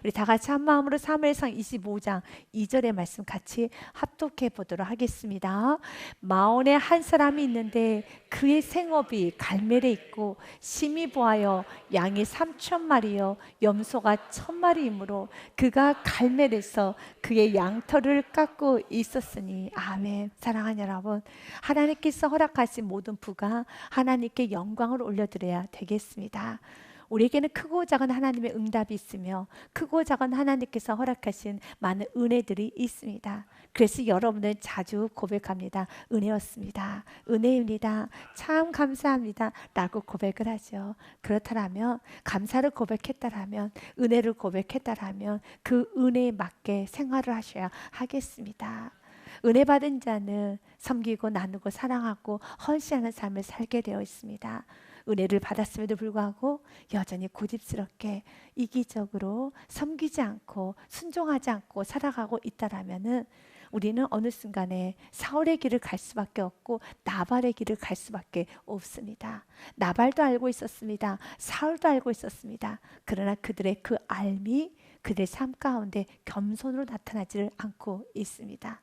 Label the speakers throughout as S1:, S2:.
S1: 우리 다 같이 한 마음으로 사무엘상 25장 2절의 말씀 같이 합독해 보도록 하겠습니다. 마온에 한 사람이 있는데 그의 생업이 갈멜에 있고 심히 보하여 양이 3,000마리요 염소가 1,000마리이므로 그가 갈멜에서 그의 양털을 깎고 있었으니. 아멘. 사랑하는 여러분, 하나님께서 허락하신 모든 부가 하나님께 영광을 올려드려야 되겠습니다. 우리에게는 크고 작은 하나님의 응답이 있으며 크고 작은 하나님께서 허락하신 많은 은혜들이 있습니다. 그래서 여러분들 자주 고백합니다. 은혜였습니다. 은혜입니다. 참 감사합니다. 라고 고백을 하죠. 그렇다면 감사를 고백했다라면 은혜를 고백했다라면 그 은혜에 맞게 생활을 하셔야 하겠습니다. 은혜 받은 자는 섬기고 나누고 사랑하고 헌신하는 삶을 살게 되어 있습니다. 은혜를 받았음에도 불구하고 여전히 고집스럽게 이기적으로 섬기지 않고 순종하지 않고 살아가고 있다라면은 우리는 어느 순간에 사울의 길을 갈 수밖에 없고 나발의 길을 갈 수밖에 없습니다. 나발도 알고 있었습니다. 사울도 알고 있었습니다. 그러나 그들의 그 알미 그들의 삶 가운데 겸손으로 나타나지를 않고 있습니다.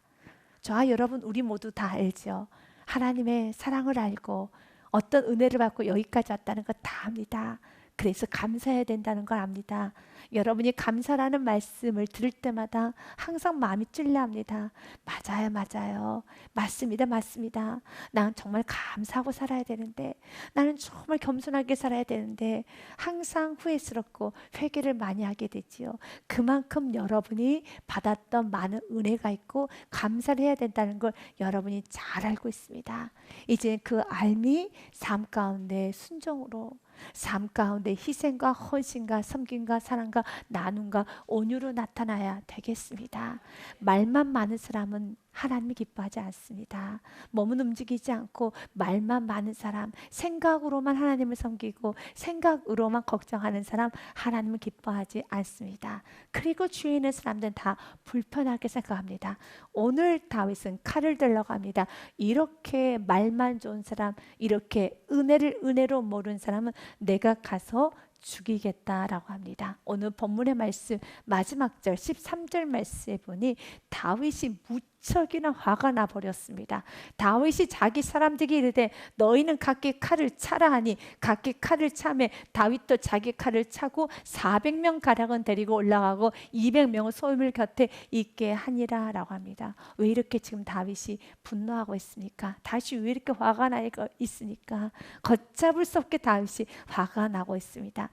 S1: 저와 여러분 우리 모두 다 알죠. 하나님의 사랑을 알고 어떤 은혜를 받고 여기까지 왔다는 거 다 압니다. 그래서 감사해야 된다는 걸 압니다. 여러분이 감사라는 말씀을 들을 때마다 항상 마음이 찔려합니다. 맞아요, 맞아요. 맞습니다, 맞습니다. 난 정말 감사하고 살아야 되는데, 나는 정말 겸손하게 살아야 되는데 항상 후회스럽고 회개를 많이 하게 되지요. 그만큼 여러분이 받았던 많은 은혜가 있고 감사를 해야 된다는 걸 여러분이 잘 알고 있습니다. 이제 그 알미 삶 가운데 순종으로, 삶 가운데 희생과 헌신과 섬김과 사랑과 나눔과 온유로 나타나야 되겠습니다. 말만 많은 사람은 하나님이 기뻐하지 않습니다. 몸은 움직이지 않고 말만 많은 사람, 생각으로만 하나님을 섬기고 생각으로만 걱정하는 사람, 하나님은 기뻐하지 않습니다. 그리고 주위에 있는 사람들은 다 불편하게 생각합니다. 오늘 다윗은 칼을 들러 갑니다. 이렇게 말만 좋은 사람, 이렇게 은혜를 은혜로 모르는 사람은 내가 가서 죽이겠다라고 합니다. 오늘 본문의 말씀 마지막 절 13절 말씀에 보니 다윗이 무척이나 화가 나 버렸습니다. 다윗이 자기 사람들에게 이르되 너희는 각기 칼을 차라 하니 각기 칼을 차매 다윗도 자기 칼을 차고 400명 가량은 데리고 올라가고 200명은 소유물 곁에 있게 하니라 라고 합니다. 왜 이렇게 지금 다윗이 분노하고 있습니까? 다윗이 왜 이렇게 화가 나 있습니까? 걷잡을 수 없게 다윗이 화가 나고 있습니다.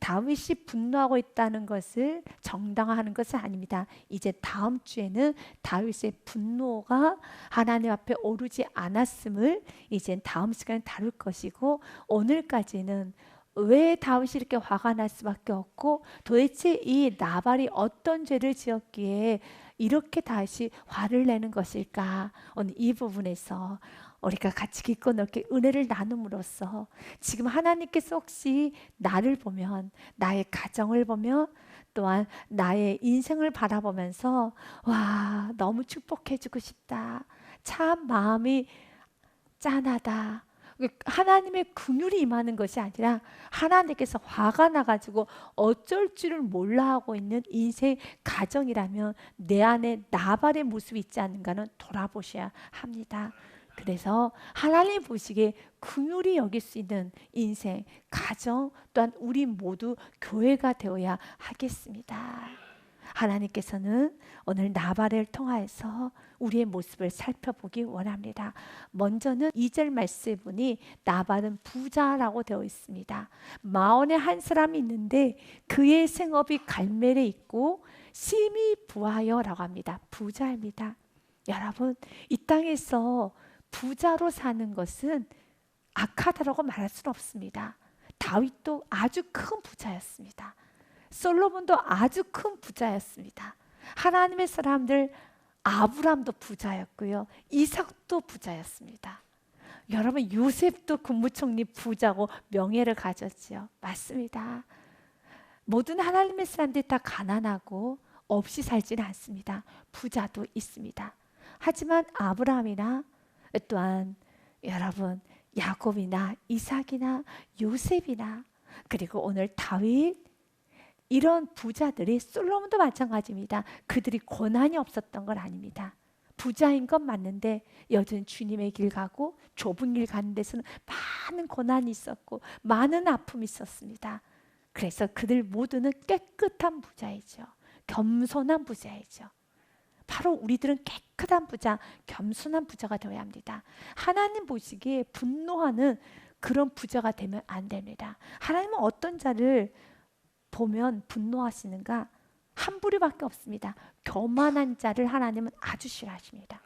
S1: 다윗이 분노하고 있다는 것을 정당화하는 것은 아닙니다. 이제 다음 주에는 다윗의 분노가 하나님 앞에 오르지 않았음을 이제 다음 시간에 다룰 것이고, 오늘까지는 왜 다윗이 이렇게 화가 날 수밖에 없고 도대체 이 나발이 어떤 죄를 지었기에 이렇게 다시 화를 내는 것일까? 오늘 이 부분에서 우리가 같이 깊고 넓게 은혜를 나눔으로써 지금 하나님께서 혹시 나를 보면, 나의 가정을 보며 또한 나의 인생을 바라보면서 와, 너무 축복해주고 싶다, 참 마음이 짠하다, 하나님의 긍휼이 임하는 것이 아니라 하나님께서 화가 나가지고 어쩔 줄을 몰라 하고 있는 인생 가정이라면 내 안에 나발의 모습이 있지 않는가는 돌아보셔야 합니다. 그래서 하나님 보시기에 긍휼히 여길 수 있는 인생, 가정, 또한 우리 모두 교회가 되어야 하겠습니다. 하나님께서는 오늘 나발을 통하여서 우리의 모습을 살펴보기 원합니다. 먼저는 2절 말씀에 보니 나발은 부자라고 되어 있습니다. 마온에 한 사람이 있는데 그의 생업이 갈멜에 있고 심히 부하여 라고 합니다. 부자입니다. 여러분, 이 땅에서 부자로 사는 것은 악하다라고 말할 수는 없습니다. 다윗도 아주 큰 부자였습니다. 솔로몬도 아주 큰 부자였습니다. 하나님의 사람들 아브람도 부자였고요. 이삭도 부자였습니다. 여러분, 요셉도 국무총리 부자고 명예를 가졌지요. 맞습니다. 모든 하나님의 사람들이 다 가난하고 없이 살지는 않습니다. 부자도 있습니다. 하지만 아브라함이나 또한 여러분 야곱이나 이삭이나 요셉이나 그리고 오늘 다윗, 이런 부자들이, 솔로몬도 마찬가지입니다. 그들이 고난이 없었던 건 아닙니다. 부자인 건 맞는데 여전히 주님의 길 가고 좁은 길 가는 데서는 많은 고난이 있었고 많은 아픔이 있었습니다. 그래서 그들 모두는 깨끗한 부자이죠. 겸손한 부자이죠. 바로 우리들은 깨끗한 부자, 겸손한 부자가 되어야 합니다. 하나님 보시기에 분노하는 그런 부자가 되면 안 됩니다. 하나님은 어떤 자를 보면 분노하시는가? 한 부류밖에 없습니다. 교만한 자를 하나님은 아주 싫어하십니다.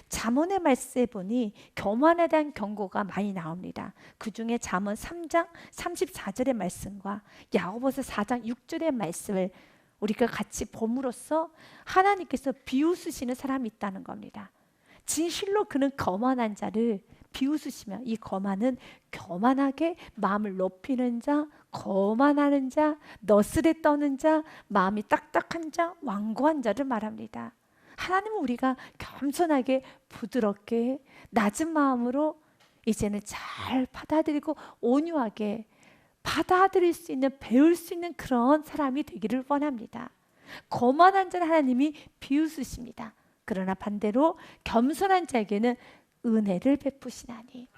S1: 잠언의 말씀에 보니 교만에 대한 경고가 많이 나옵니다. 그 중에 잠언 3장 34절의 말씀과 야고보서 4장 6절의 말씀을 우리가 같이 봄으로써 하나님께서 비웃으시는 사람이 있다는 겁니다. 진실로 그는 거만한 자를 비웃으시며, 이 거만은 교만하게 마음을 높이는 자, 거만하는 자, 너스레 떠는 자, 마음이 딱딱한 자, 완고한 자를 말합니다. 하나님은 우리가 겸손하게 부드럽게 낮은 마음으로 이제는 잘 받아들이고 온유하게 받아들일 수 있는, 배울 수 있는 그런 사람이 되기를 원합니다. 거만한 자를 하나님이 비웃으십니다. 그러나 반대로 겸손한 자에게는 은혜를 베푸시나니.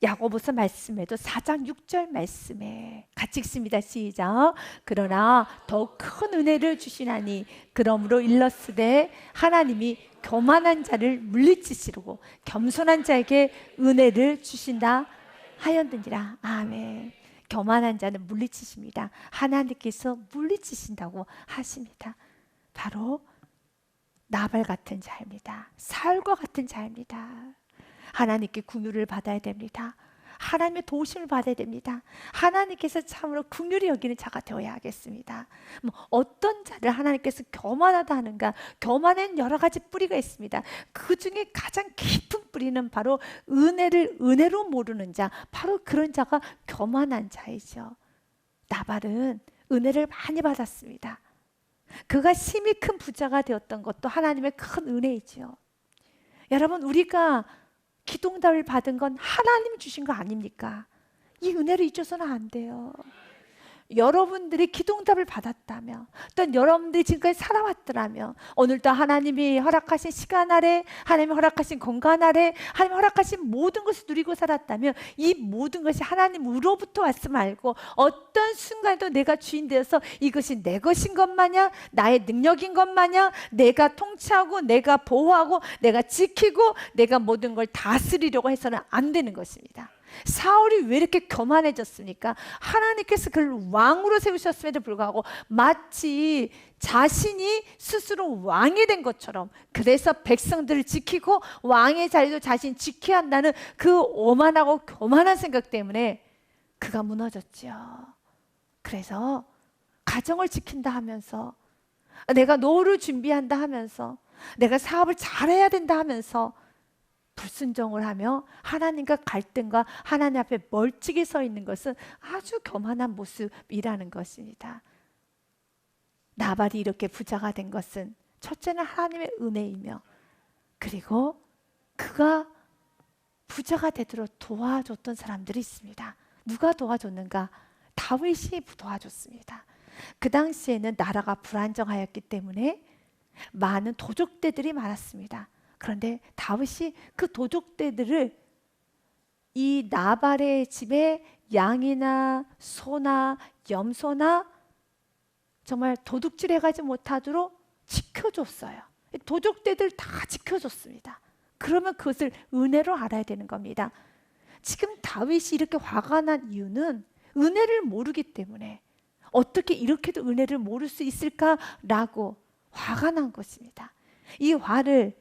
S1: 야고보서 말씀에도 4장 6절 말씀에 같이 읽습니다. 시작. 그러나 더 큰 은혜를 주시나니 그러므로 일렀으되 하나님이 교만한 자를 물리치시고 겸손한 자에게 은혜를 주신다 하였느니라. 아멘. 교만한 자는 물리치십니다. 하나님께서 물리치신다고 하십니다. 바로 나발 같은 자입니다. 사울과 같은 자입니다. 하나님께 긍휼을 받아야 됩니다. 하나님의 도우심을 받아야 됩니다. 하나님께서 참으로 긍휼히 여기는 자가 되어야 하겠습니다. 어떤 자를 하나님께서 교만하다 하는가? 교만에는 여러 가지 뿌리가 있습니다. 그 중에 가장 깊은 뿌리는 바로 은혜를 은혜로 모르는 자, 바로 그런 자가 교만한 자이죠. 나발은 은혜를 많이 받았습니다. 그가 심히 큰 부자가 되었던 것도 하나님의 큰 은혜이죠. 여러분, 우리가 기도응답을 받은 건 하나님 주신 거 아닙니까? 이 은혜를 잊어서는 안 돼요. 여러분들이 기도응답을 받았다면, 또 여러분들이 지금까지 살아왔더라면, 오늘도 하나님이 허락하신 시간 아래, 하나님이 허락하신 공간 아래, 하나님이 허락하신 모든 것을 누리고 살았다면, 이 모든 것이 하나님으로부터 왔음 알고 어떤 순간에도 내가 주인 되어서 이것이 내 것인 것 마냥, 나의 능력인 것 마냥, 내가 통치하고 내가 보호하고 내가 지키고 내가 모든 걸 다스리려고 해서는 안 되는 것입니다. 사울이 왜 이렇게 교만해졌습니까? 하나님께서 그를 왕으로 세우셨음에도 불구하고 마치 자신이 스스로 왕이 된 것처럼, 그래서 백성들을 지키고 왕의 자리도 자신이 지켜야 한다는 그 오만하고 교만한 생각 때문에 그가 무너졌죠. 그래서 가정을 지킨다 하면서, 내가 노후를 준비한다 하면서, 내가 사업을 잘해야 된다 하면서 불순종을 하며 하나님과 갈등과 하나님 앞에 멀찍이 서 있는 것은 아주 교만한 모습이라는 것입니다. 나발이 이렇게 부자가 된 것은 첫째는 하나님의 은혜이며, 그리고 그가 부자가 되도록 도와줬던 사람들이 있습니다. 누가 도와줬는가? 다윗이 도와줬습니다. 그 당시에는 나라가 불안정하였기 때문에 많은 도적대들이 많았습니다. 그런데 다윗이 그 도적대들을 이 나발의 집에 양이나 소나 염소나 정말 도둑질해가지 못하도록 지켜줬어요. 도적대들 다 지켜줬습니다. 그러면 그것을 은혜로 알아야 되는 겁니다. 지금 다윗이 이렇게 화가 난 이유는 은혜를 모르기 때문에, 어떻게 이렇게도 은혜를 모를 수 있을까라고 화가 난 것입니다. 이 화를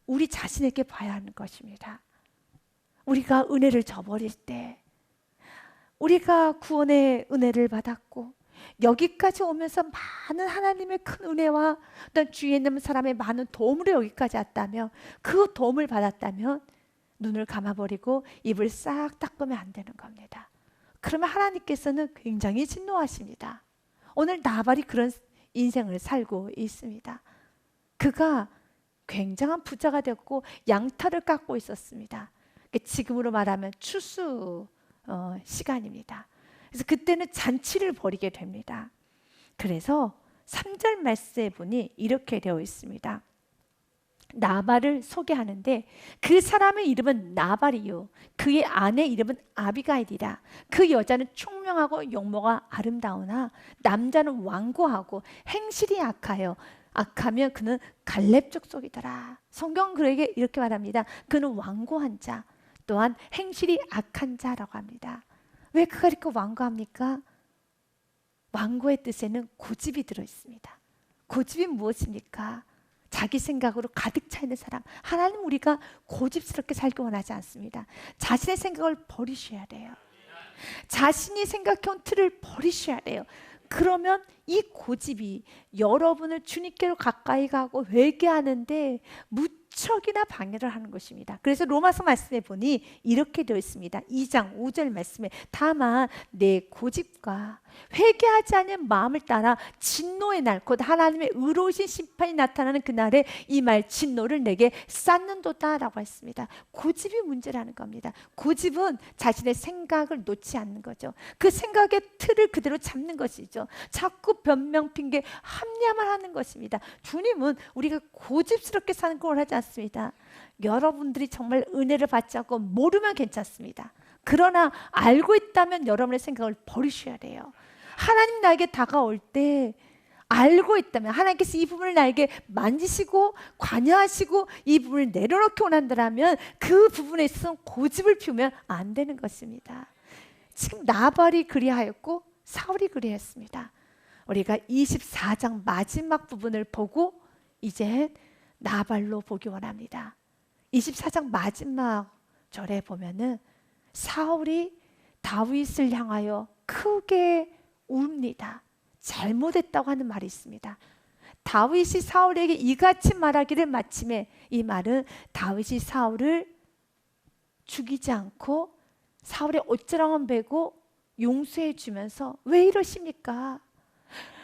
S1: 우리 자신에게 봐야 하는 것입니다. 우리가 은혜를 저버릴 때, 우리가 구원의 은혜를 받았고 여기까지 오면서 많은 하나님의 큰 은혜와 어떤 주위에 있는 사람의 많은 도움으로 여기까지 왔다면, 그 도움을 받았다면 눈을 감아버리고 입을 싹 닦으면 안 되는 겁니다. 그러면 하나님께서는 굉장히 진노하십니다. 오늘 나발이 그런 인생을 살고 있습니다. 그가 굉장한 부자가 되었고 양털을 깎고 있었습니다. 지금으로 말하면 추수 시간입니다. 그래서 그때는 잔치를 벌이게 됩니다. 그래서 3절 말씀에 보니 이렇게 되어 있습니다. 나발을 소개하는데 그 사람의 이름은 나발이요 그의 아내 이름은 아비가일이라. 그 여자는 총명하고 용모가 아름다우나 남자는 완고하고 행실이 악하며 그는 갈렙 족속이더라. 성경 그에게 이렇게 말합니다. 그는 완고한 자 또한 행실이 악한 자라고 합니다. 왜 그가 이렇게 완고합니까? 완고의 뜻에는 고집이 들어 있습니다. 고집이 무엇입니까? 자기 생각으로 가득 차 있는 사람. 하나님 우리가 고집스럽게 살기 원하지 않습니다. 자신의 생각을 버리셔야 돼요. 자신이 생각해온 틀을 버리셔야 돼요. 그러면 이 고집이 여러분을 주님께로 가까이 가고 회개하는데 무척이나 방해를 하는 것입니다. 그래서 로마서 말씀에 보니 이렇게 되어 있습니다. 2장 5절 말씀에 다만 내 고집과 회개하지 않는 마음을 따라 진노의 날 곧 하나님의 의로우신 심판이 나타나는 그날에 이 말 진노를 내게 쌓는도다 라고 했습니다. 고집이 문제라는 겁니다. 고집은 자신의 생각을 놓지 않는 거죠. 그 생각의 틀을 그대로 잡는 것이죠. 자꾸 변명 핑계 합리화만 하는 것입니다. 주님은 우리가 고집스럽게 사는 걸 원하지 않습니다. 여러분들이 정말 은혜를 받지 않고 모르면 괜찮습니다. 그러나 알고 있다면 여러분의 생각을 버리셔야 돼요. 하나님 나에게 다가올 때 알고 있다면 하나님께서 이 부분을 나에게 만지시고 관여하시고 이 부분을 내려놓기 원한다면 그 부분에 있어서 고집을 피우면 안 되는 것입니다. 지금 나발이 그리하였고 사울이 그리했습니다. 우리가 24장 마지막 부분을 보고 이제 나발로 보기 원합니다. 24장 마지막 절에 보면은 사울이 다윗을 향하여 크게 웁니다. 잘못했다고 하는 말이 있습니다. 다윗이 사울에게 이같이 말하기를 마침에 이 말은 다윗이 사울을 죽이지 않고 사울의 옷자락만 베고 용서해 주면서 왜 이러십니까?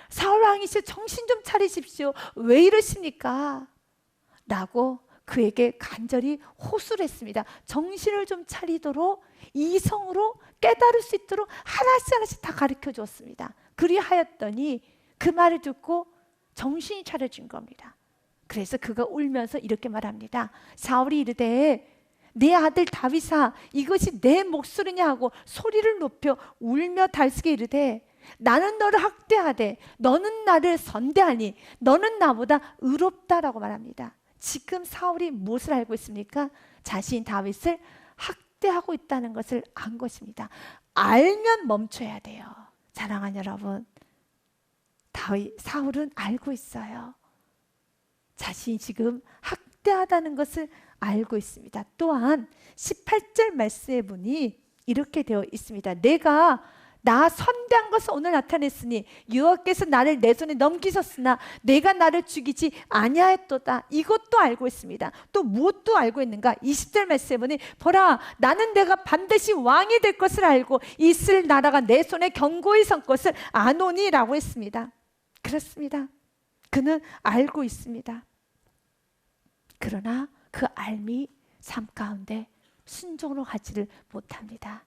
S1: 사울 왕이시여 정신 좀 차리십시오. 왜 이러십니까? 라고 그에게 간절히 호소를 했습니다. 정신을 좀 차리도록 이성으로 깨달을 수 있도록 하나씩 하나씩 다 가르쳐 주었습니다. 그리하였더니 그 말을 듣고 정신이 차려진 겁니다. 그래서 그가 울면서 이렇게 말합니다. 사울이 이르되 내 아들 다윗아 이것이 내 목소리냐 하고 소리를 높여 울며 달쓰게 이르되 나는 너를 학대하되 너는 나를 선대하니 너는 나보다 의롭다라고 말합니다. 지금 사울이 무엇을 알고 있습니까? 자신 다윗을 학대하고 있다는 것을 안 것입니다. 알면 멈춰야 돼요. 사랑하는 여러분, 사울은 알고 있어요. 자신이 지금 학대하다는 것을 알고 있습니다. 또한 18절 말씀에 보니 이렇게 되어 있습니다. 내가 나 선대한 것을 오늘 나타냈으니 여호와께서 나를 내 손에 넘기셨으나 내가 나를 죽이지 아니하였도다. 이것도 알고 있습니다. 또 무엇도 알고 있는가? 20절 말씀에 보니 보라 나는 내가 반드시 왕이 될 것을 알고 이스라엘 나라가 내 손에 견고히 선 것을 아노니라고 했습니다. 그렇습니다. 그는 알고 있습니다. 그러나 그 알미 삶 가운데 순종으로 가지를 못합니다.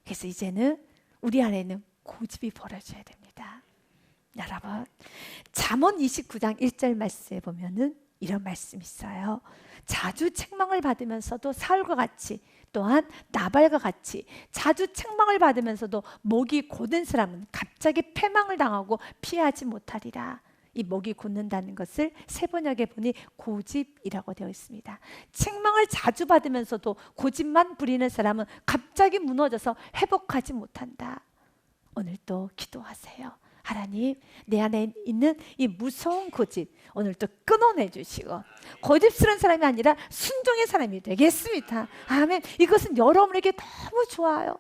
S1: 그래서 이제는 우리 안에는 고집이 벌어져야 됩니다. 여러분, 잠언 29장 1절 말씀에 보면은 이런 말씀이 있어요. 자주 책망을 받으면서도 사울과 같이 또한 나발과 같이 자주 책망을 받으면서도 목이 곧은 사람은 갑자기 패망을 당하고 피하지 못하리라. 이 목이 곧는다는 것을 세번역에 보니 고집이라고 되어 있습니다. 책망을 자주 받으면서도 고집만 부리는 사람은 갑자기 무너져서 회복하지 못한다. 오늘도 기도하세요. 하나님, 내 안에 있는 이 무서운 고집 오늘도 끊어내 주시고 고집스러운 사람이 아니라 순종의 사람이 되겠습니다. 아멘. 이것은 여러분에게 너무 좋아요.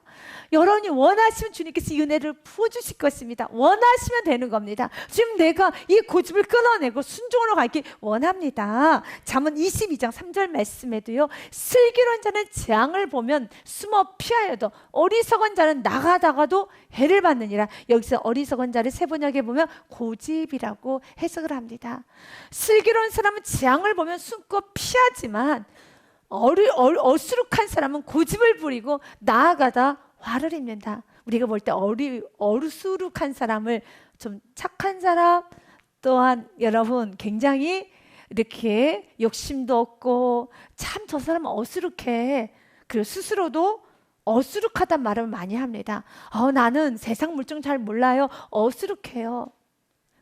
S1: 여러분이 원하시면 주님께서 이 은혜를 부어주실 것입니다. 원하시면 되는 겁니다. 지금 내가 이 고집을 끊어내고 순종으로 가기 원합니다. 잠언 22장 3절 말씀에도요, 슬기로운 자는 재앙을 보면 숨어 피하여도 어리석은 자는 나가다가도 해를 받느니라. 여기서 어리석은 자를 세번역에 보면 고집이라고 해석을 합니다. 슬기로운 사람은 재앙을 보면 숨고 피하지만 어수룩한 사람은 고집을 부리고 나아가다 화를 입는다. 우리가 볼 때 어수룩한 사람을 좀 착한 사람, 또한 여러분 굉장히 이렇게 욕심도 없고 참 저 사람은 어수룩해. 그리고 스스로도 어수룩하단 말을 많이 합니다. 나는 세상 물정 잘 몰라요. 어수룩해요.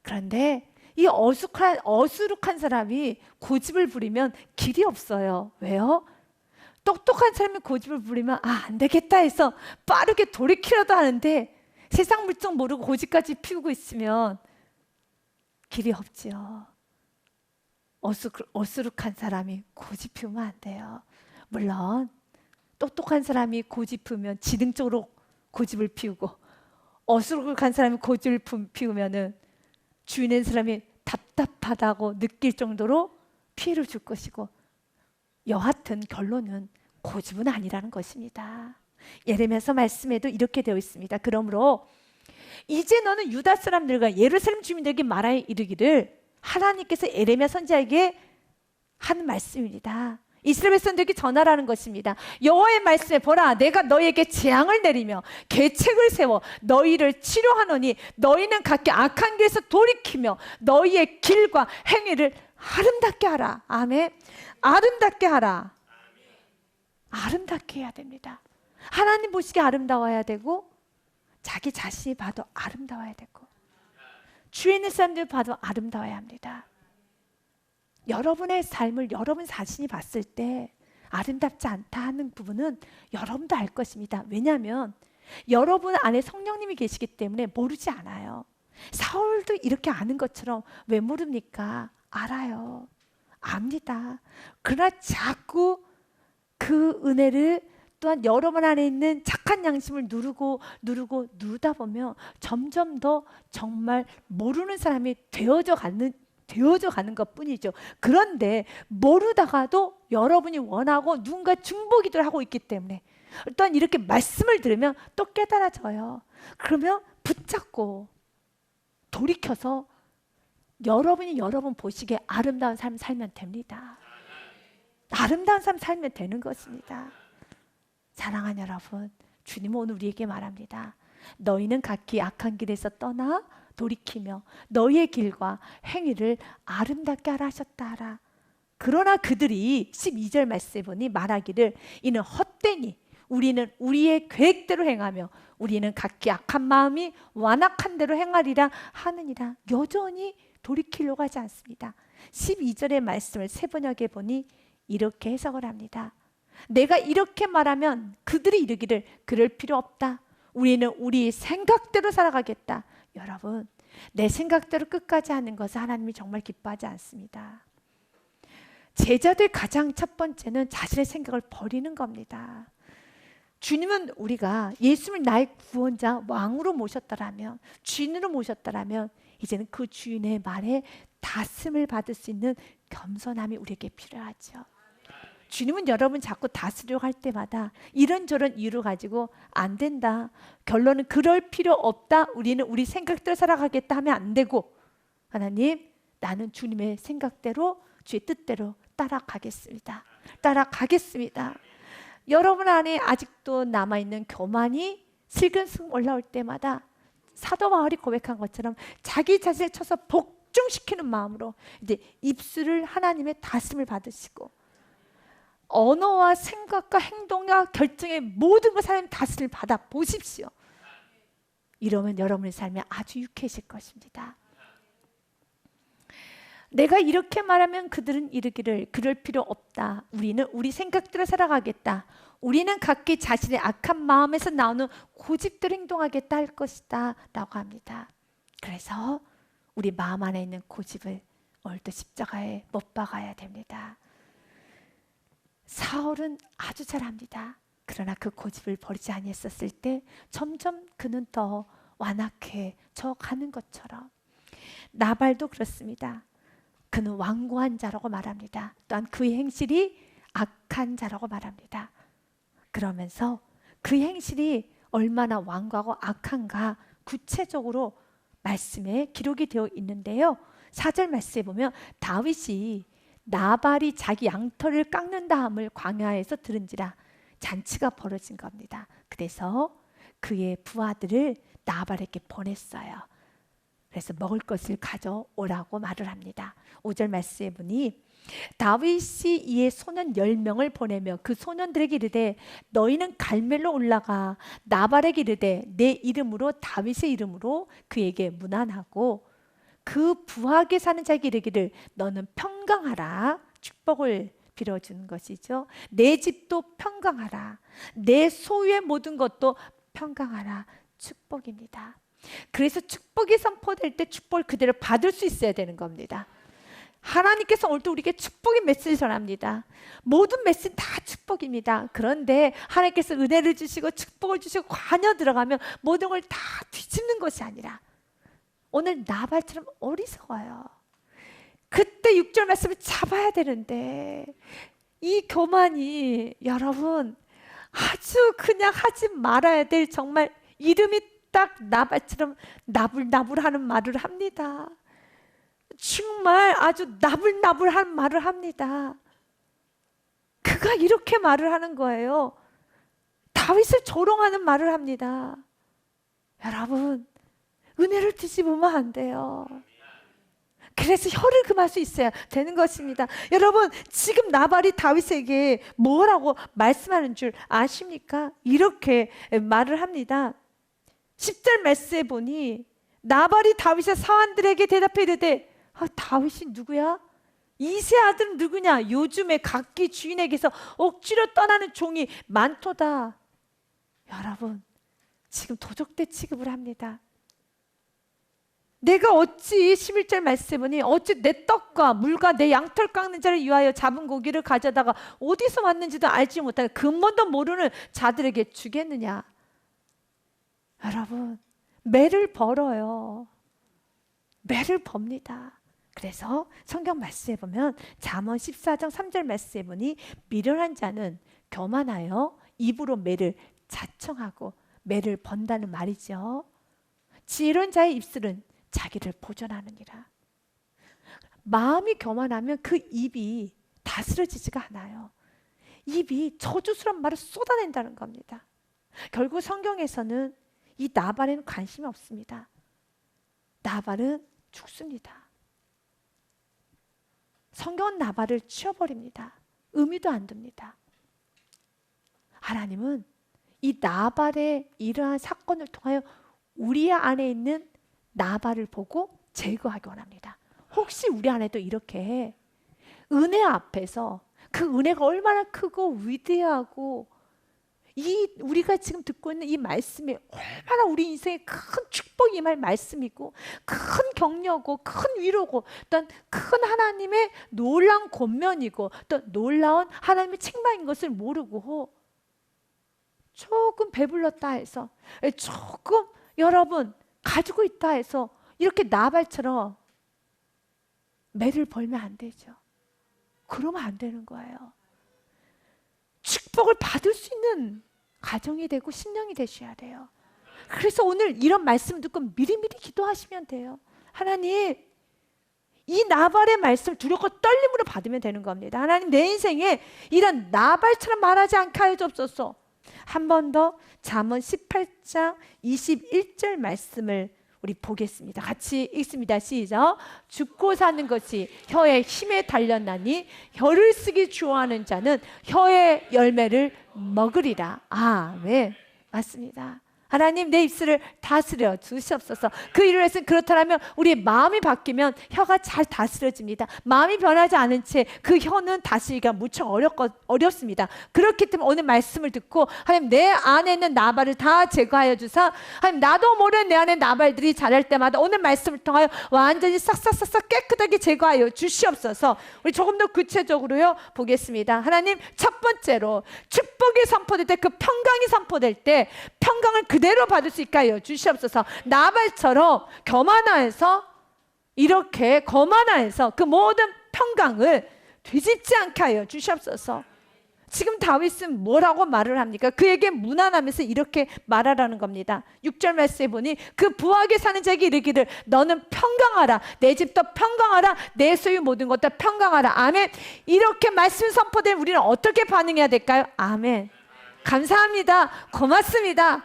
S1: 그런데 이 어수룩한 사람이 고집을 부리면 길이 없어요. 왜요? 똑똑한 사람이 고집을 부리면 안 되겠다 해서 빠르게 돌이키려도 하는데 세상 물정 모르고 고집까지 피우고 있으면 길이 없지요. 어수룩한 사람이 고집 피우면 안 돼요. 물론 똑똑한 사람이 고집 피우면 지능적으로 고집을 피우고, 어수룩한 사람이 고집을 피우면은 주위에 있는 사람이 답답하다고 느낄 정도로 피해를 줄 것이고, 여하튼 결론은 고집은 아니라는 것입니다. 예레미야서 말씀에도 이렇게 되어 있습니다. 그러므로 이제 너는 유다 사람들과 예루살렘 주민들에게 말하여 이르기를, 하나님께서 예레미야 선지자에게 하는 말씀입니다. 이스라엘 백성들에게 전하라는 것입니다. 여호와의 말씀에 보라, 내가 너희에게 재앙을 내리며 계책을 세워 너희를 치료하노니 너희는 각기 악한 길에서 돌이키며 너희의 길과 행위를 아름답게 하라. 아멘. 아름답게 하라. 아름답게 해야 됩니다. 하나님 보시기에 아름다워야 되고, 자기 자신이 봐도 아름다워야 되고, 주위에 있는 사람들 봐도 아름다워야 합니다. 여러분의 삶을 여러분 자신이 봤을 때 아름답지 않다 하는 부분은 여러분도 알 것입니다. 왜냐하면 여러분 안에 성령님이 계시기 때문에 모르지 않아요. 사울도 이렇게 아는 것처럼 왜 모릅니까? 알아요. 압니다. 그러나 자꾸 그 은혜를, 또한 여러분 안에 있는 착한 양심을 누르다 보면 점점 더 정말 모르는 사람이 되어져 가는 것 뿐이죠. 그런데 모르다가도 여러분이 원하고 누군가 중보기도를 하고 있기 때문에 또한 이렇게 말씀을 들으면 또 깨달아져요. 그러면 붙잡고 돌이켜서 여러분이 여러분 보시기에 아름다운 삶 살면 됩니다. 아름다운 삶 살면 되는 것입니다. 사랑하는 여러분, 주님은 오늘 우리에게 말합니다. 너희는 각기 악한 길에서 떠나 돌이키며 너희의 길과 행위를 아름답게 하라 하셨다 하라. 그러나 그들이 12절 말씀에 보니 말하기를, 이는 헛되니 우리는 우리의 계획대로 행하며 우리는 각기 악한 마음이 완악한 대로 행하리라 하느니라. 여전히 돌이키려고 하지 않습니다. 12절의 말씀을 세번역에 보니 이렇게 해석을 합니다. 내가 이렇게 말하면 그들이 이르기를, 그럴 필요 없다. 우리는 우리 생각대로 살아가겠다. 여러분, 내 생각대로 끝까지 하는 것을 하나님이 정말 기뻐하지 않습니다. 제자들 가장 첫 번째는 자신의 생각을 버리는 겁니다. 주님은 우리가 예수님을 나의 구원자, 왕으로 모셨다라면, 주인으로 모셨다라면 이제는 그 주인의 말에 다스림을 받을 수 있는 겸손함이 우리에게 필요하죠. 주님은 여러분 자꾸 다스리려고 할 때마다 이런저런 이유를 가지고 안 된다, 결론은 그럴 필요 없다, 우리는 우리 생각대로 살아가겠다 하면 안 되고, 하나님, 나는 주님의 생각대로, 주의 뜻대로 따라가겠습니다. 여러분 안에 아직도 남아있는 교만이 슬금슬금 올라올 때마다 사도 바울이 고백한 것처럼 자기 자신을 쳐서 복종시키는 마음으로 이제 입술을 하나님의 다스림을 받으시고, 언어와 생각과 행동과 결정의 모든 것 하나님 다스림을 받아 보십시오. 이러면 여러분의 삶이 아주 유쾌해질 것입니다. 내가 이렇게 말하면 그들은 이르기를, 그럴 필요 없다. 우리는 우리 생각대로 살아가겠다. 우리는 각기 자신의 악한 마음에서 나오는 고집대로 행동하겠다 할 것이다 라고 합니다. 그래서 우리 마음 안에 있는 고집을 오늘도 십자가에 못 박아야 됩니다. 사울은 아주 잘합니다. 그러나 그 고집을 버리지 아니했었을 때 점점 그는 더 완악해져 가는 것처럼, 나발도 그렇습니다. 그는 완고한 자라고 말합니다. 또한 그의 행실이 악한 자라고 말합니다. 그러면서 그 행실이 얼마나 완고하고 악한가 구체적으로 말씀에 기록이 되어 있는데요. 4절 말씀에 보면 다윗이 나발이 자기 양털을 깎는 다음을 광야에서 들은지라 잔치가 벌어진 겁니다. 그래서 그의 부하들을 나발에게 보냈어요. 그래서 먹을 것을 가져오라고 말을 합니다. 5절 말씀에 보니 다윗이 이에 소년 10명을 보내며 그 소년들에게 이르되 너희는 갈멜로 올라가 나발에게 이르되 내 이름으로 다윗의 이름으로 그에게 문안하고 그 부하게 사는 자에게 이르기를 너는 평강하라. 축복을 빌어주는 것이죠. 내 집도 평강하라. 내 소유의 모든 것도 평강하라. 축복입니다. 그래서 축복이 선포될 때 축복을 그대로 받을 수 있어야 되는 겁니다. 하나님께서 오늘도 우리에게 축복의 메시지를 전합니다. 모든 메시지는 다 축복입니다. 그런데 하나님께서 은혜를 주시고 축복을 주시고 관여 들어가면 모든 걸 다 뒤집는 것이 아니라 오늘 나발처럼 어리석어요. 그때 6절 말씀을 잡아야 되는데 이 교만이 여러분 아주 그냥 하지 말아야 될 정말 이름이 딱 나발처럼 나불나불하는 말을 합니다. 정말 아주 나불나불한 말을 합니다. 그가 이렇게 말을 하는 거예요. 다윗을 조롱하는 말을 합니다. 여러분 은혜를 뒤집으면 안 돼요. 그래서 혀를 금할 수 있어야 되는 것입니다. 여러분 지금 나발이 다윗에게 뭐라고 말씀하는 줄 아십니까? 이렇게 말을 합니다. 10절 말씀에 보니 나발이 다윗의 사환들에게 대답해 이르되 다윗이 누구야? 이세 아들은 누구냐? 요즘에 각기 주인에게서 억지로 떠나는 종이 많도다. 여러분 지금 도적대 취급을 합니다. 내가 어찌 11절 말씀에 보니 어찌 내 떡과 물과 내 양털 깎는 자를 위하여 잡은 고기를 가져다가 어디서 왔는지도 알지 못하는 근본도 모르는 자들에게 주겠느냐. 여러분 매를 벌어요. 매를 법니다. 그래서 성경 말씀에 보면 잠언 14장 3절 말씀에 보니 미련한 자는 교만하여 입으로 매를 자청하고 매를 번다는 말이죠. 지혜로운 자의 입술은 자기를 보존하느니라. 마음이 교만하면 그 입이 다스려지지가 않아요. 입이 저주스러운 말을 쏟아낸다는 겁니다. 결국 성경에서는 이 나발에는 관심이 없습니다. 나발은 죽습니다. 성경은 나발을 치워버립니다. 의미도 안 둡니다. 하나님은 이 나발의 이러한 사건을 통하여 우리 안에 있는 나발을 보고 제거하기 원합니다. 혹시 우리 안에도 이렇게 은혜 앞에서 그 은혜가 얼마나 크고 위대하고 이 우리가 지금 듣고 있는 이 말씀이 얼마나 우리 인생에 큰 축복이 임할 말씀이고 큰 격려고 큰 위로고 또 큰 하나님의 놀라운 권면이고 또 놀라운 하나님의 책망인 것을 모르고 조금 배불렀다 해서 조금 여러분 가지고 있다 해서 이렇게 나발처럼 매를 벌면 안 되죠. 그러면 안 되는 거예요. 축복을 받을 수 있는 가정이 되고 신령이 되셔야 돼요. 그래서 오늘 이런 말씀 듣고 미리미리 기도하시면 돼요. 하나님 이 나발의 말씀을 두렵고 떨림으로 받으면 되는 겁니다. 하나님 내 인생에 이런 나발처럼 말하지 않게 하여 주옵소서. 한 번 더 잠언 18장 21절 말씀을 우리 보겠습니다. 같이 읽습니다. 시작. 죽고 사는 것이 혀의 힘에 달렸나니 혀를 쓰기 좋아하는 자는 혀의 열매를 먹으리라. 아멘. 맞습니다. 하나님 내 입술을 다스려 주시옵소서. 그 일을 해서 그렇다면 우리의 마음이 바뀌면 혀가 잘 다스려집니다. 마음이 변하지 않은 채 그 혀는 다스리기가 무척 어렵습니다. 그렇기 때문에 오늘 말씀을 듣고 하나님 내 안에 있는 나발을 다 제거하여 주사 하나님 나도 모르는 내 안에 나발들이 자랄 때마다 오늘 말씀을 통하여 완전히 싹싹싹싹 깨끗하게 제거하여 주시옵소서. 우리 조금 더 구체적으로요 보겠습니다. 하나님 첫 번째로 축복이 선포될 때 그 평강이 선포될 때 평강을 그대로 받을 수 있게 하여 주시옵소서. 나발처럼 교만하여서 이렇게 거만하여서 그 모든 평강을 뒤집지 않게 하여 주시옵소서. 지금 다윗은 뭐라고 말을 합니까? 그에게 무난하면서 이렇게 말하라는 겁니다. 6절 말씀에 보니 그 부하게 사는 자에게 이르기를 너는 평강하라. 내 집도 평강하라. 내 소유 모든 것도 평강하라. 아멘. 이렇게 말씀 선포된 우리는 어떻게 반응해야 될까요? 아멘. 감사합니다. 고맙습니다.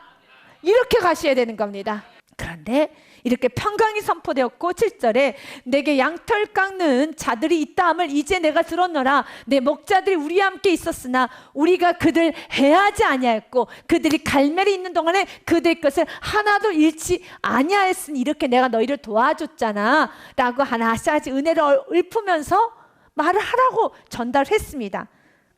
S1: 이렇게 가셔야 되는 겁니다. 그런데 이렇게 평강이 선포되었고 7절에 내게 양털 깎는 자들이 있다 함을 이제 내가 들었노라. 내 목자들이 우리와 함께 있었으나 우리가 그들 해하지 아니하였고 그들이 갈멜이 있는 동안에 그들 것을 하나도 잃지 아니하였으니 이렇게 내가 너희를 도와줬잖아 라고 하나씩 은혜를 읊으면서 말을 하라고 전달했습니다.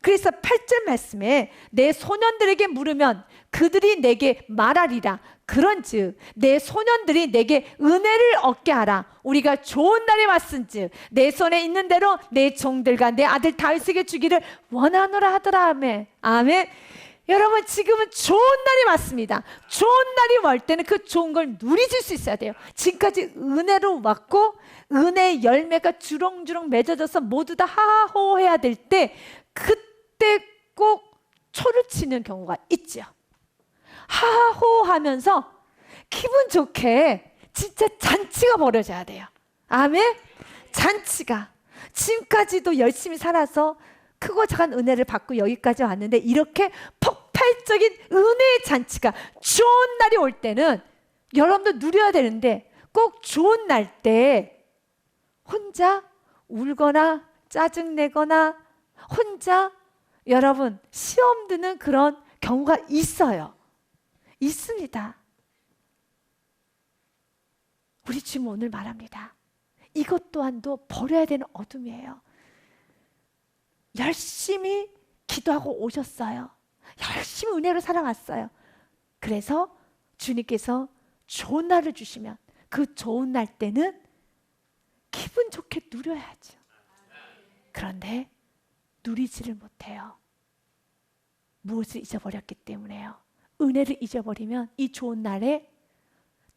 S1: 그래서 8절 말씀에 내 소년들에게 물으면 그들이 내게 말하리라. 그런즉 내 소년들이 내게 은혜를 얻게 하라. 우리가 좋은 날이 왔은즉 내 손에 있는 대로 내 종들과 내 아들 다윗에게 주기를 원하노라 하더라. 아멘. 아멘. 여러분, 지금은 좋은 날이 왔습니다. 좋은 날이 올 때는 그 좋은 걸 누리실 수 있어야 돼요. 지금까지 은혜로 왔고 은혜의 열매가 주렁주렁 맺어져서 모두 다 하하호해야 될 때 그때 꼭 초를 치는 경우가 있죠. 하하호하면서 기분 좋게 진짜 잔치가 벌어져야 돼요. 아멘. 잔치가. 지금까지도 열심히 살아서 크고 작은 은혜를 받고 여기까지 왔는데 이렇게 폭발적인 은혜의 잔치가 좋은 날이 올 때는 여러분도 누려야 되는데 꼭 좋은 날 때 혼자 울거나 짜증내거나 혼자 여러분 시험 드는 그런 경우가 있어요. 있습니다. 우리 주님 오늘 말합니다. 이것 또한도 버려야 되는 어둠이에요. 열심히 기도하고 오셨어요. 열심히 은혜로 살아왔어요. 그래서 주님께서 좋은 날을 주시면 그 좋은 날 때는 기분 좋게 누려야죠. 그런데 누리지를 못해요. 무엇을 잊어버렸기 때문에요. 은혜를 잊어버리면 이 좋은 날에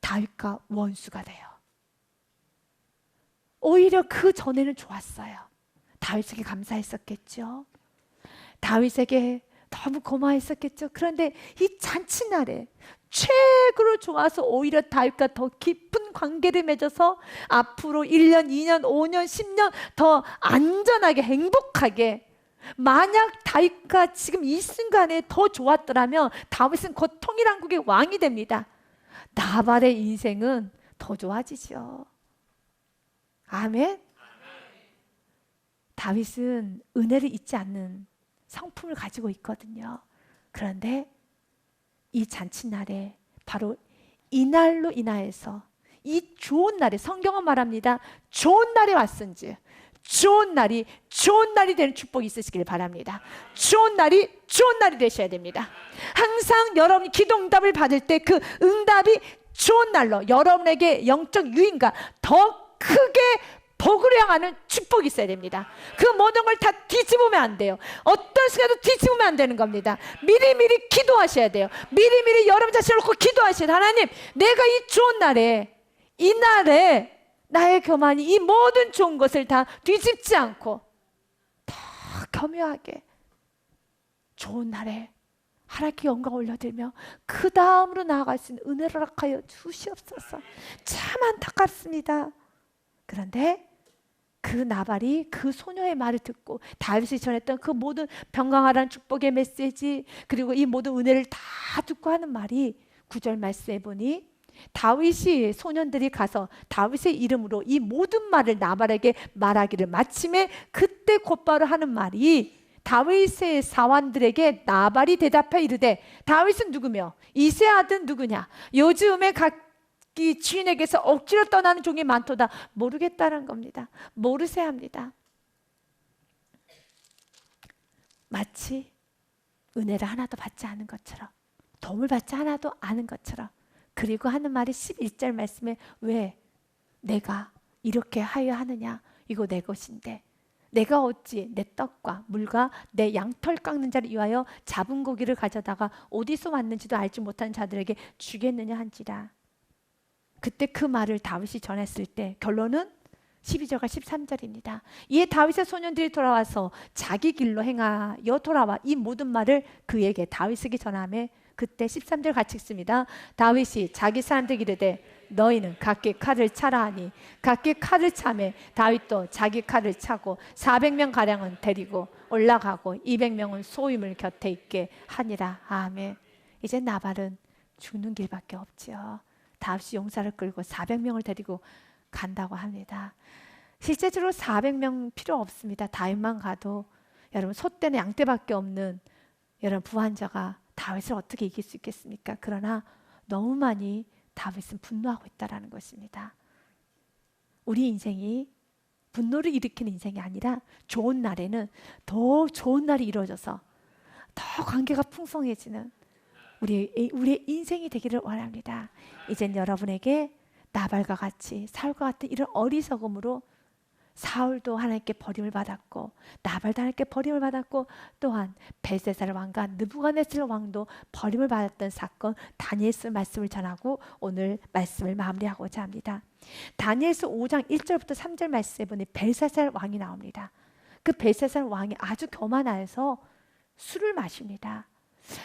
S1: 다윗과 원수가 돼요. 오히려 그 전에는 좋았어요. 다윗에게 감사했었겠죠. 다윗에게 너무 고마워했었겠죠. 그런데 이 잔치날에 최고로 좋아서 오히려 다윗과 더 깊은 관계를 맺어서 앞으로 1년, 2년, 5년, 10년 더 안전하게 행복하게 만약 다윗과 지금 이 순간에 더 좋았더라면 다윗은 곧 통일왕국의 왕이 됩니다. 나발의 인생은 더 좋아지죠. 아멘. 다윗은 은혜를 잊지 않는 성품을 가지고 있거든요. 그런데 이 잔치날에 바로 이 날로 인하여서 이 좋은 날에 성경은 말합니다. 좋은 날이 왔은지 좋은 날이 되는 축복이 있으시길 바랍니다. 좋은 날이 되셔야 됩니다. 항상 여러분이 기도 응답을 받을 때 그 응답이 좋은 날로 여러분에게 영적 유인과 더 크게 복을 향하는 축복이 있어야 됩니다. 그 모든 걸 다 뒤집으면 안 돼요. 어떤 순간도 뒤집으면 안 되는 겁니다. 미리미리 기도하셔야 돼요. 미리미리 여러분 자신을 놓고 기도하셔야 돼요. 하나님, 내가 이 좋은 날에 이 날에 나의 교만이 이 모든 좋은 것을 다 뒤집지 않고 더 겸허하게 좋은 날에 하나님께 영광 올려드리며 그 다음으로 나아갈 수 있는 은혜를 허락하여 주시옵소서. 참 안타깝습니다. 그런데 그 나발이 그 소녀의 말을 듣고 다윗이 전했던 그 모든 평강하라는 축복의 메시지 그리고 이 모든 은혜를 다 듣고 하는 말이 9절 말씀해 보니 다윗이 소년들이 가서 다윗의 이름으로 이 모든 말을 나발에게 말하기를 마침에 그때 곧바로 하는 말이 다윗의 사환들에게 나발이 대답해 이르되 다윗은 누구며 이새의 아들 누구냐 요즘에 이 주인에게서 억지로 떠나는 종이 많도다. 모르겠다는 겁니다. 모르셔야 합니다. 마치 은혜를 하나도 받지 않은 것처럼 도움을 받지 하나도 않은 것처럼 그리고 하는 말이 11절 말씀에 왜 내가 이렇게 하여 하느냐 이거 내 것인데 내가 어찌 내 떡과 물과 내 양털 깎는 자를 위하여 잡은 고기를 가져다가 어디서 왔는지도 알지 못하는 자들에게 주겠느냐 한지라. 그때 그 말을 다윗이 전했을 때 결론은 12절과 13절입니다. 이에 다윗의 소년들이 돌아와서 자기 길로 행하여 돌아와 이 모든 말을 그에게 다윗에게 전하며 그때 13절 같이 읽습니다. 다윗이 자기 사람들에게 이르되 너희는 각기 칼을 차라 하니 각기 칼을 차매 다윗도 자기 칼을 차고 400명 가량은 데리고 올라가고 200명은 소임을 곁에 있게 하니라. 아멘. 이제 나발은 죽는 길밖에 없지요. 다윗이 용사를 끌고 400명을 데리고 간다고 합니다. 실제적으로 400명 필요 없습니다. 다윗만 가도 여러분 소떼는 양떼밖에 없는 여러분 부한자가 다윗을 어떻게 이길 수 있겠습니까? 그러나 너무 많이 다윗은 분노하고 있다는 것입니다. 우리 인생이 분노를 일으키는 인생이 아니라 좋은 날에는 더 좋은 날이 이루어져서 더 관계가 풍성해지는 우리의 인생이 되기를 원합니다. 이젠 여러분에게 나발과 같이 사울과 같은 이런 어리석음으로 사울도 하나님께 버림을 받았고 나발도 하나님께 버림을 받았고 또한 벨사살 왕과 느부갓네살 왕도 버림을 받았던 사건 다니엘서 말씀을 전하고 오늘 말씀을 마무리하고자 합니다. 다니엘서 5장 1절부터 3절 말씀에 보니 벨사살 왕이 나옵니다. 그 벨사살 왕이 아주 교만하여서 술을 마십니다.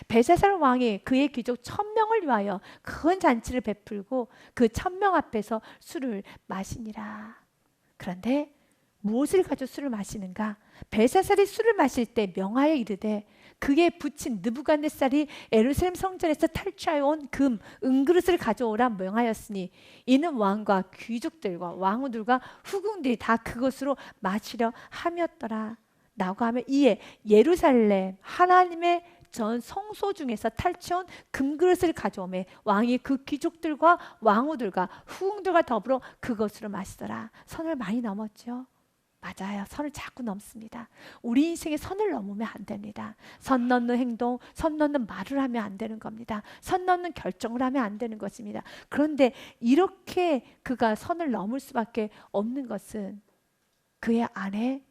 S1: 벨사살 왕이 그의 귀족 1000명을 위하여 큰 잔치를 베풀고 그 1000명 앞에서 술을 마시니라. 그런데 무엇을 가지고 술을 마시는가? 벨사살이 술을 마실 때 명하여 이르되 그의 부친 느부갓네살이 예루살렘 성전에서 탈취하여 온 금 은그릇을 가져오라 명하였으니 이는 왕과 귀족들과 왕후들과 후궁들이 다 그것으로 마시려 함이었더라 라고 하면 이에 예루살렘 하나님의 전 성소 중에서 탈취한 금그릇을 가져오매 왕이 그 귀족들과 왕후들과 후궁들과 더불어 그것으로 마시더라. 선을 많이 넘었죠. 맞아요. 선을 자꾸 넘습니다. 우리 인생에 선을 넘으면 안 됩니다. 선 넘는 행동, 선 넘는 말을 하면 안 되는 겁니다. 선 넘는 결정을 하면 안 되는 것입니다. 그런데 이렇게 그가 선을 넘을 수밖에 없는 것은 그의 안에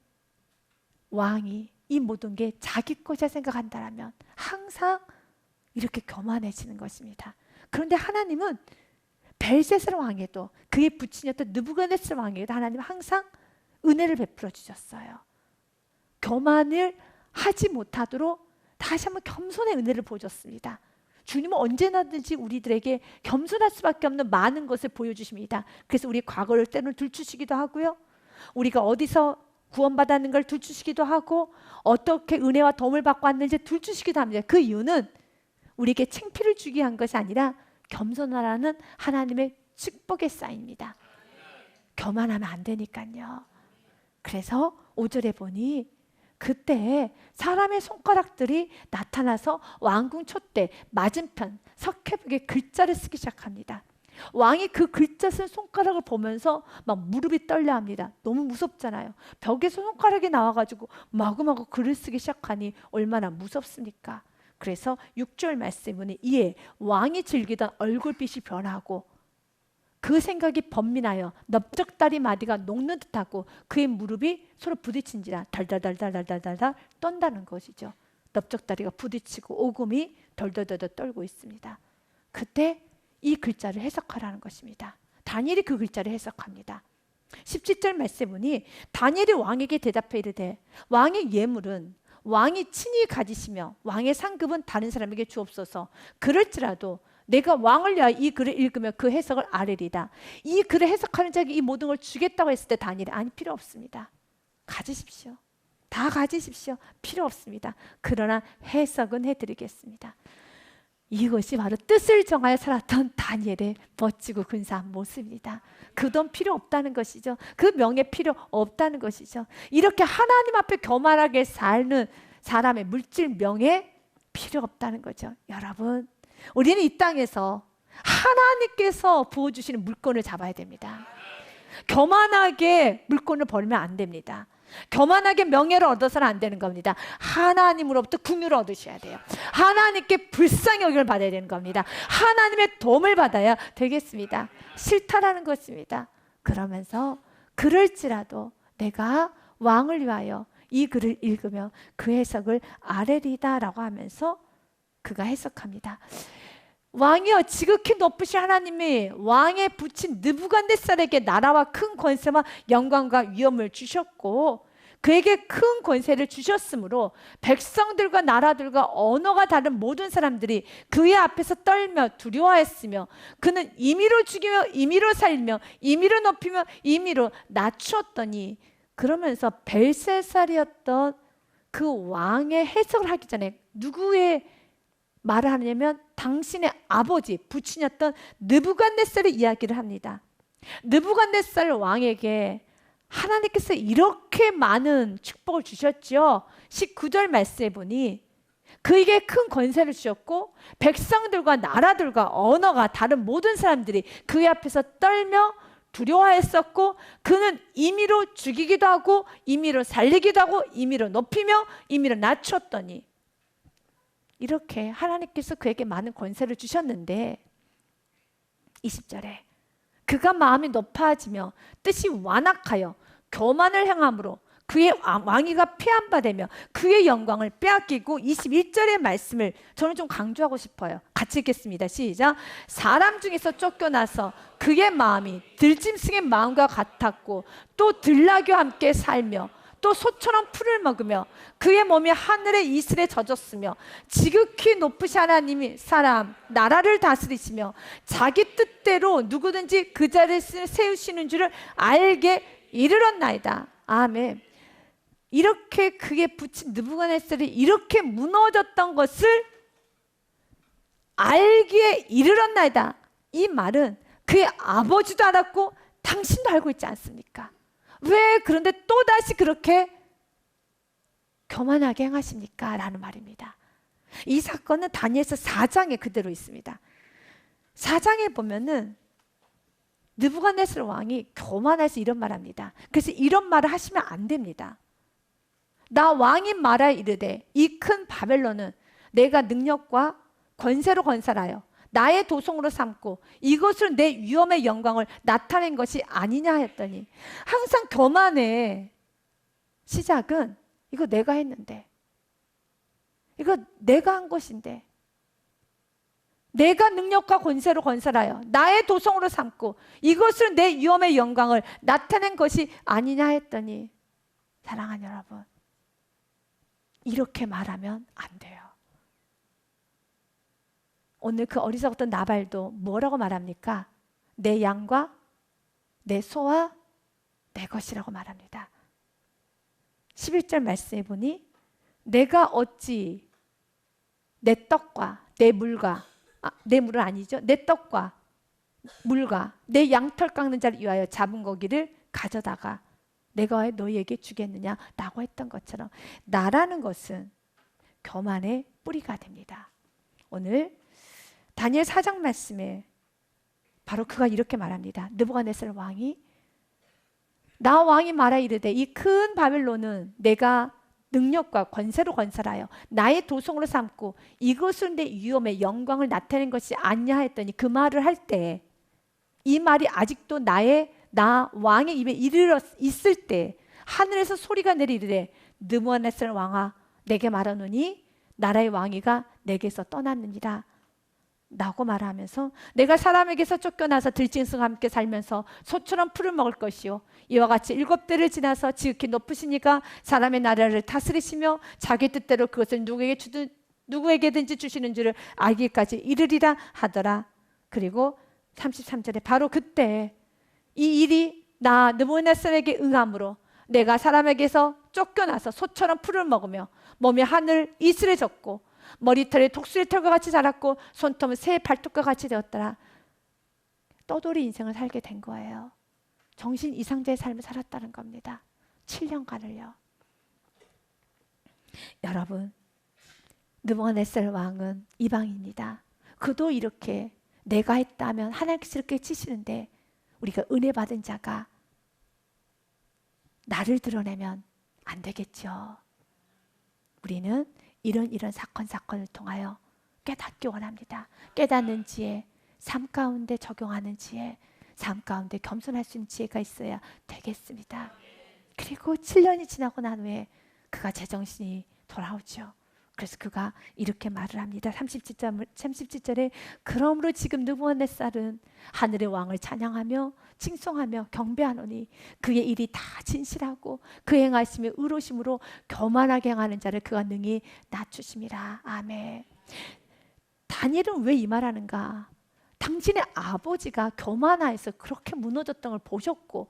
S1: 왕이 이 모든 게 자기 것이라 생각한다면 항상 이렇게 교만해지는 것입니다. 그런데 하나님은 벨사살 왕에도 그의 부친이었던 느부갓네살 왕에도 하나님은 항상 은혜를 베풀어 주셨어요. 교만을 하지 못하도록 다시 한번 겸손의 은혜를 보여줬습니다. 주님은 언제나든지 우리들에게 겸손할 수밖에 없는 많은 것을 보여주십니다. 그래서 우리 과거를 때로는 들추시기도 하고요. 우리가 어디서 구원받았는 걸 들추시기도 하고 어떻게 은혜와 도움을 받고 왔는지 들추시기도 합니다. 그 이유는 우리에게 창피를 주기 위한 것이 아니라 겸손하라는 하나님의 축복의 사인입니다. 교만하면 안 되니까요. 그래서 5절에 보니 그때 사람의 손가락들이 나타나서 왕궁 촛대 맞은편 석회벽에 글자를 쓰기 시작합니다. 왕이 그 글자 쓴 손가락을 보면서 막 무릎이 떨려 합니다. 너무 무섭잖아요. 벽에서 손가락이 나와가지고 마구마구 글을 쓰기 시작하니 얼마나 무섭습니까? 그래서 6절 말씀은 이에 왕이 즐기던 얼굴빛이 변하고 그 생각이 번민하여 넓적다리 마디가 녹는 듯하고 그의 무릎이 서로 부딪힌지라 달달달달달달달 떤다는 것이죠. 넓적다리가 부딪히고 오금이 덜덜덜 떨고 있습니다. 그때 이 글자를 해석하라는 것입니다. 다니엘이 그 글자를 해석합니다. 17절 말씀에 보니 다니엘이 왕에게 대답해 이르되 왕의 예물은 왕이 친히 가지시며 왕의 상급은 다른 사람에게 주옵소서. 그럴지라도 내가 왕을 위하여 이 글을 읽으며 그 해석을 아뢰리다. 이 글을 해석하는 자에게 이 모든 걸 주겠다고 했을 때 다니엘이 아니 필요 없습니다. 가지십시오. 다 가지십시오. 필요 없습니다. 그러나 해석은 해드리겠습니다. 이것이 바로 뜻을 정하여 살았던 다니엘의 멋지고 근사한 모습입니다. 그 돈 필요 없다는 것이죠. 그 명예 필요 없다는 것이죠. 이렇게 하나님 앞에 교만하게 사는 사람의 물질 명예 필요 없다는 거죠. 여러분, 우리는 이 땅에서 하나님께서 부어주시는 물건을 잡아야 됩니다. 교만하게 물건을 벌면 안 됩니다. 교만하게 명예를 얻어서는 안 되는 겁니다. 하나님으로부터 긍휼을 얻으셔야 돼요. 하나님께 불쌍히 여김을 받아야 되는 겁니다. 하나님의 도움을 받아야 되겠습니다. 싫다라는 것입니다. 그러면서 그럴지라도 내가 왕을 위하여 이 글을 읽으며 그 해석을 아뢰리다라고 하면서 그가 해석합니다. 왕이여 지극히 높으신 하나님이 왕의 부친 느부갓네살에게 나라와 큰 권세와 영광과 위엄을 주셨고 그에게 큰 권세를 주셨으므로 백성들과 나라들과 언어가 다른 모든 사람들이 그의 앞에서 떨며 두려워했으며 그는 임의로 죽이며 임의로 살리며 임의로 높이며 임의로 낮추었더니 그러면서 벨사살이었던 그 왕의 해석을 하기 전에 누구의 말을 하냐면 당신의 아버지 부친이었던 느부갓네살의 이야기를 합니다. 느부갓네살 왕에게 하나님께서 이렇게 많은 축복을 주셨죠. 19절 말씀해 보니 그에게 큰 권세를 주셨고 백성들과 나라들과 언어가 다른 모든 사람들이 그의 앞에서 떨며 두려워했었고 그는 임의로 죽이기도 하고 임의로 살리기도 하고 임의로 높이며 임의로 낮췄더니 이렇게 하나님께서 그에게 많은 권세를 주셨는데 20절에 그가 마음이 높아지며 뜻이 완악하여 교만을 행함으로 그의 왕위가 폐한바되며 그의 영광을 빼앗기고 21절의 말씀을 저는 좀 강조하고 싶어요. 같이 읽겠습니다. 시작. 사람 중에서 쫓겨나서 그의 마음이 들짐승의 마음과 같았고 또 들나귀와 함께 살며 또 소처럼 풀을 먹으며 그의 몸이 하늘의 이슬에 젖었으며 지극히 높으신 하나님이 사람 나라를 다스리시며 자기 뜻대로 누구든지 그 자리에 세우시는 줄을 알게 이르렀나이다. 아멘. 이렇게 그의 부친 느부갓네살이 이렇게 무너졌던 것을 알기에 이르렀나이다. 이 말은 그의 아버지도 알았고 당신도 알고 있지 않습니까? 왜 그런데 또다시 그렇게 교만하게 행하십니까? 라는 말입니다. 이 사건은 다니엘서 4장에 그대로 있습니다. 4장에 보면은 느부갓네살 왕이 교만해서 이런 말합니다. 그래서 이런 말을 하시면 안 됩니다. 나 왕이 말하여 이르되 이 큰 바벨론은 내가 능력과 권세로 건설하여 나의 도성으로 삼고 이것을 내 위엄의 영광을 나타낸 것이 아니냐 했더니 항상 교만의 시작은 이거 내가 했는데 이거 내가 한 것인데 내가 능력과 권세로 건설하여 나의 도성으로 삼고 이것을 내 위엄의 영광을 나타낸 것이 아니냐 했더니 사랑하는 여러분 이렇게 말하면 안 돼요. 오늘 그 어리석었던 나발도 뭐라고 말합니까? 내 양과 내 소와 내 것이라고 말합니다. 11절 말씀해 보니 내가 어찌 내 떡과 내 물과 내 물은 아니죠. 내 떡과 물과 내 양털 깎는 자를 위하여 잡은 고기를 가져다가 내가 왜 너희에게 주겠느냐 라고 했던 것처럼 나라는 것은 교만의 뿌리가 됩니다. 오늘 다니엘 4장 말씀에 바로 그가 이렇게 말합니다. 느부갓네살 왕이 나 왕이 말하 이르되 이 큰 바벨론은 내가 능력과 권세로 건설하여 나의 도성으로 삼고 이것은 내 위엄의 영광을 나타낸 것이 아니냐 했더니 그 말을 할 때 이 말이 아직도 나 왕의 입에 이르렀 있을 때 하늘에서 소리가 내리르되 느부갓네살 왕아 내게 말하노니 나라의 왕위가 내게서 떠났느니라 라고 말하면서 내가 사람에게서 쫓겨나서 들짐승과 함께 살면서 소처럼 풀을 먹을 것이요 이와 같이 7대를 지나서 지극히 높으신 이가 사람의 나라를 다스리시며 자기 뜻대로 그것을 누구에게든지 주시는 줄을 알기까지 이르리라 하더라. 그리고 33절에 바로 그때 이 일이 나 느부갓네살에게 응함으로 내가 사람에게서 쫓겨나서 소처럼 풀을 먹으며 몸에 하늘 이슬에 젖고 머리털이 독수리 털과 같이 자랐고 손톱은 새 발톱과 같이 되었더라. 떠돌이 인생을 살게 된 거예요. 정신 이상자의 삶을 살았다는 겁니다. 7년간을요. 여러분 느부갓네살 왕은 이방인입니다. 그도 이렇게 내가 했다면 하나님께서 이렇게 치시는데 우리가 은혜 받은 자가 나를 드러내면 안 되겠죠. 우리는 이런 사건을 통하여 깨닫기 원합니다. 깨닫는 지혜, 삶 가운데 적용하는 지혜, 삶 가운데 겸손할 수 있는 지혜가 있어야 되겠습니다. 그리고 7년이 지나고 난 후에 그가 제정신이 돌아오죠. 그래서 그가 이렇게 말을 합니다. 37절에 그러므로 지금 느부갓네살은 하늘의 왕을 찬양하며 칭송하며 경배하노니 그의 일이 다 진실하고 그 행하심이 의로심으로 교만하게 행하는 자를 그가 능히 낮추심이라. 아멘. 다니엘은 왜 이 말하는가? 당신의 아버지가 교만하여서 그렇게 무너졌던 걸 보셨고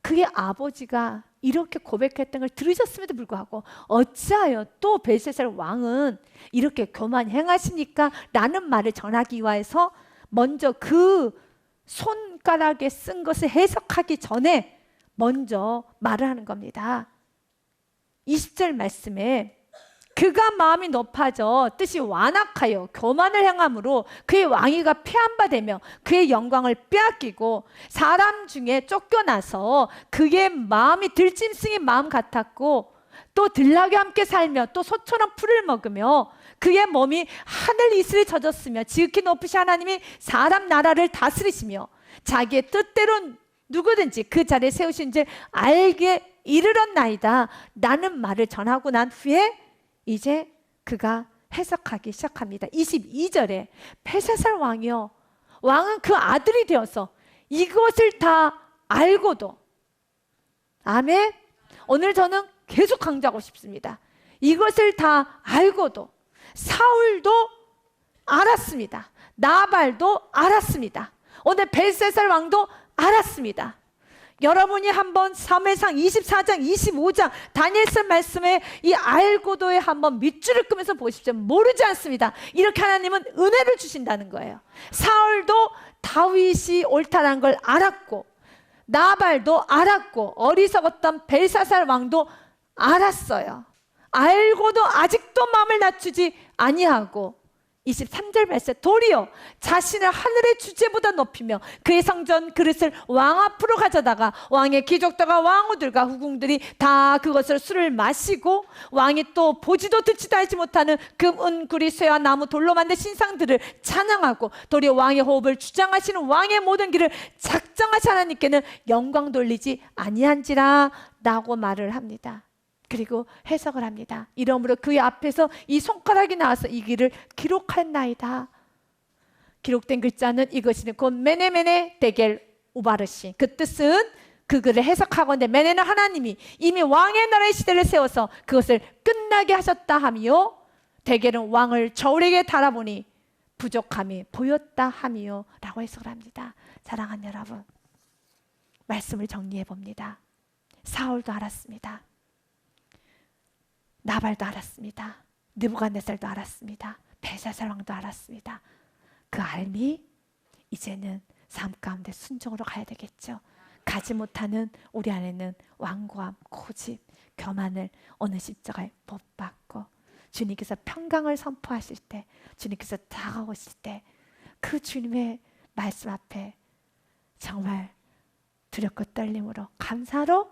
S1: 그의 아버지가 이렇게 고백했던 걸 들으셨음에도 불구하고 어찌하여 또 벨사살 왕은 이렇게 교만 행하시니까 라는 말을 전하기 위해서 먼저 그 손가락에 쓴 것을 해석하기 전에 먼저 말을 하는 겁니다. 20절 말씀에 그가 마음이 높아져 뜻이 완악하여 교만을 행함으로 그의 왕위가 폐한바되며 그의 영광을 빼앗기고 사람 중에 쫓겨나서 그의 마음이 들짐승의 마음 같았고 또 들나귀와 함께 살며 또 소처럼 풀을 먹으며 그의 몸이 하늘 이슬에 젖었으며 지극히 높으신 하나님이 사람 나라를 다스리시며 자기의 뜻대로 누구든지 그 자리에 세우신 줄 알게 이르렀나이다 라는 말을 전하고 난 후에 이제 그가 해석하기 시작합니다. 22절에 벨사살 왕이요, 왕은 그 아들이 되어서 이것을 다 알고도, 아멘. 오늘 저는 계속 강조하고 싶습니다. 이것을 다 알고도 사울도 알았습니다. 나발도 알았습니다. 오늘 벨사살 왕도 알았습니다. 여러분이 한번 사무엘상 24장 25장 다니엘서 말씀에 이 알고도에 한번 밑줄을 끄면서 보십시오. 모르지 않습니다. 이렇게 하나님은 은혜를 주신다는 거예요. 사울도 다윗이 옳다는 걸 알았고 나발도 알았고 어리석었던 벨사살 왕도 알았어요. 알고도 아직도 마음을 낮추지 아니하고 23절 말씀 도리어 자신을 하늘의 주제보다 높이며 그의 성전 그릇을 왕 앞으로 가져다가 왕의 귀족들과 왕후들과 후궁들이 다 그것을 술을 마시고 왕이 또 보지도 듣지도 하지 못하는 금, 은, 구리, 쇠와 나무, 돌로 만든 신상들을 찬양하고 도리어 왕의 호흡을 주장하시는 왕의 모든 길을 작정하신 하나님께는 영광 돌리지 아니한지라 라고 말을 합니다. 그리고 해석을 합니다. 이러므로 그의 앞에서 이 손가락이 나와서 이 길을 기록했나이다. 기록된 글자는 이것이니 곧 메네메네 데겔 우바르시. 그 뜻은 그 글을 해석하건대 메네는 하나님이 이미 왕의 나라의 시대를 세워서 그것을 끝나게 하셨다 하며 데겔은 왕을 저울에게 달아보니 부족함이 보였다 하며 라고 해석을 합니다. 사랑하는 여러분, 말씀을 정리해 봅니다. 사울도 알았습니다. 나발도 알았습니다. 느부갓네살도 알았습니다. 벨사살 왕도 알았습니다. 그 알미 이제는 삶 가운데 순종으로 가야 되겠죠. 가지 못하는 우리 안에는 완고함, 고집, 교만을 어느 십자가에 못 박고 주님께서 평강을 선포하실 때, 주님께서 다가오실 때 그 주님의 말씀 앞에 정말 두렵고 떨림으로 감사로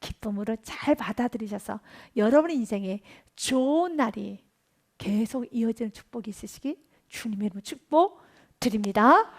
S1: 기쁨으로 잘 받아들이셔서 여러분의 인생에 좋은 날이 계속 이어지는 축복이 있으시기 주님의 이름으로 축복 드립니다.